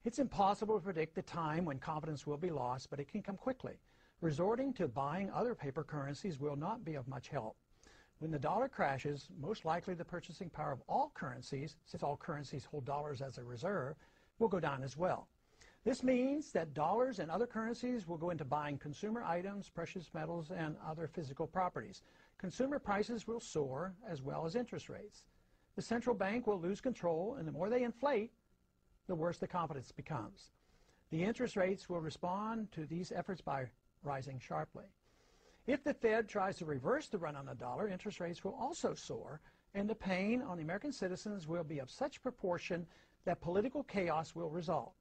It's impossible to predict the time when confidence will be lost, but it can come quickly. Resorting to buying other paper currencies will not be of much help. When the dollar crashes, most likely the purchasing power of all currencies, since all currencies hold dollars as a reserve, will go down as well. This means that dollars and other currencies will go into buying consumer items, precious metals, and other physical properties. Consumer prices will soar, as well as interest rates. The central bank will lose control, and the more they inflate, the worse the confidence becomes. The interest rates will respond to these efforts by rising sharply. If the Fed tries to reverse the run on the dollar, interest rates will also soar, and the pain on the American citizens will be of such proportion that political chaos will result.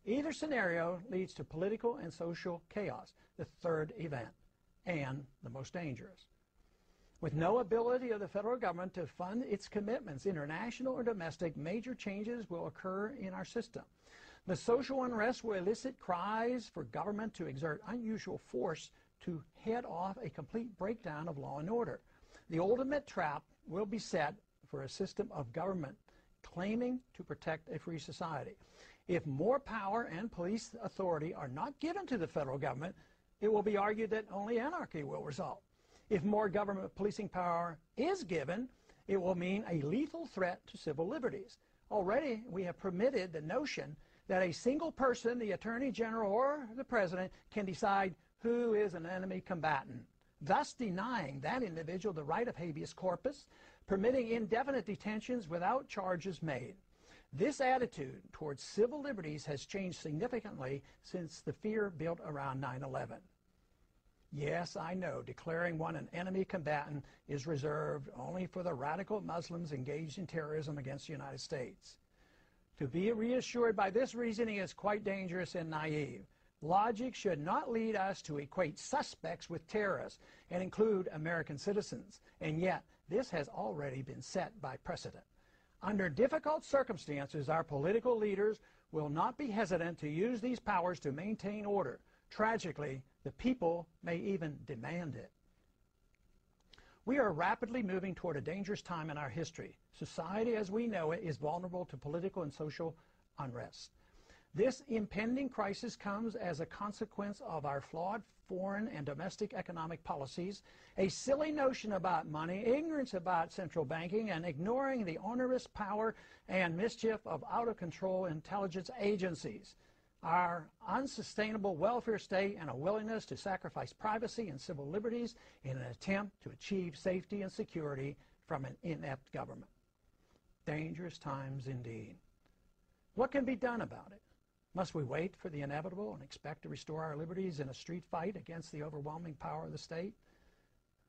Either scenario leads to political and social chaos, the third event, and the most dangerous. With no ability of the federal government to fund its commitments, international or domestic, major changes will occur in our system. The social unrest will elicit cries for government to exert unusual force to head off a complete breakdown of law and order. The ultimate trap will be set for a system of government claiming to protect a free society. If more power and police authority are not given to the federal government, it will be argued that only anarchy will result. If more government policing power is given, it will mean a lethal threat to civil liberties. Already, we have permitted the notion that a single person, the Attorney General or the President, can decide who is an enemy combatant, thus denying that individual the right of habeas corpus, permitting indefinite detentions without charges made. This attitude towards civil liberties has changed significantly since the fear built around 9/11. Yes, I know, declaring one an enemy combatant is reserved only for the radical Muslims engaged in terrorism against the United States. To be reassured by this reasoning is quite dangerous and naive. Logic should not lead us to equate suspects with terrorists and include American citizens, and yet this has already been set by precedent. Under difficult circumstances, our political leaders will not be hesitant to use these powers to maintain order. Tragically, the people may even demand it. We are rapidly moving toward a dangerous time in our history. Society as we know it is vulnerable to political and social unrest. This impending crisis comes as a consequence of our flawed foreign and domestic economic policies, a silly notion about money, ignorance about central banking, and ignoring the onerous power and mischief of out-of-control intelligence agencies. Our unsustainable welfare state and a willingness to sacrifice privacy and civil liberties in an attempt to achieve safety and security from an inept government. Dangerous times indeed. What can be done about it? Must we wait for the inevitable and expect to restore our liberties in a street fight against the overwhelming power of the state?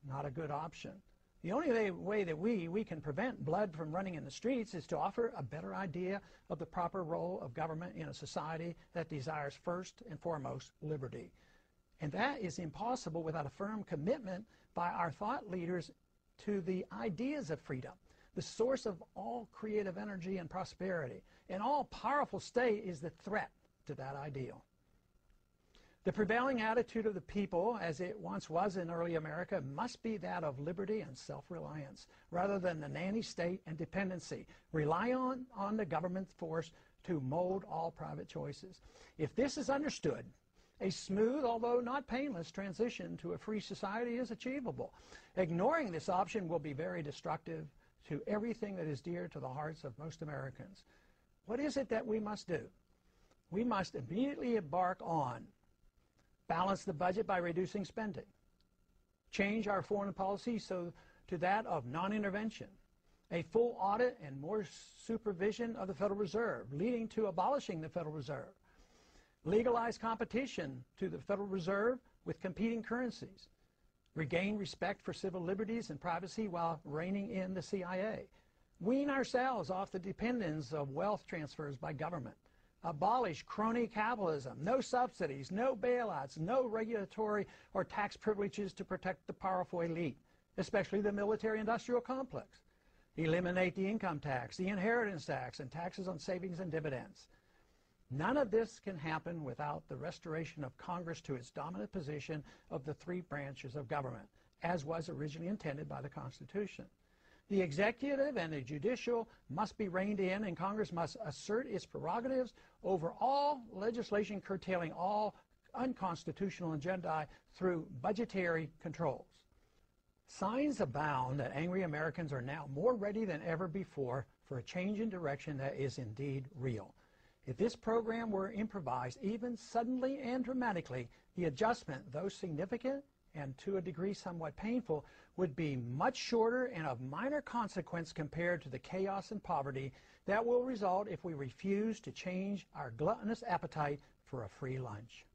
Not a good option. The only way that we can prevent blood from running in the streets is to offer a better idea of the proper role of government in a society that desires first and foremost liberty. And that is impossible without a firm commitment by our thought leaders to the ideas of freedom, the source of all creative energy and prosperity. An all-powerful state is the threat to that ideal. The prevailing attitude of the people, as it once was in early America, must be that of liberty and self-reliance, rather than the nanny state and dependency. Rely on the government force to mold all private choices. If this is understood, a smooth, although not painless, transition to a free society is achievable. Ignoring this option will be very destructive to everything that is dear to the hearts of most Americans. What is it that we must do? We must immediately embark on balance the budget by reducing spending, change our foreign policy to that of non-intervention, a full audit and more supervision of the Federal Reserve, leading to abolishing the Federal Reserve, legalize competition to the Federal Reserve with competing currencies, regain respect for civil liberties and privacy while reining in the CIA, wean ourselves off the dependence of wealth transfers by government, abolish crony capitalism, no subsidies, no bailouts, no regulatory or tax privileges to protect the powerful elite, especially the military-industrial complex, eliminate the income tax, the inheritance tax, and taxes on savings and dividends. None of this can happen without the restoration of Congress to its dominant position of the three branches of government, as was originally intended by the Constitution. The executive and the judicial must be reined in, and Congress must assert its prerogatives over all legislation curtailing all unconstitutional agendae through budgetary controls. Signs abound that angry Americans are now more ready than ever before for a change in direction that is indeed real. If this program were improvised, even suddenly and dramatically, the adjustment, though significant and to a degree somewhat painful, would be much shorter and of minor consequence compared to the chaos and poverty that will result if we refuse to change our gluttonous appetite for a free lunch.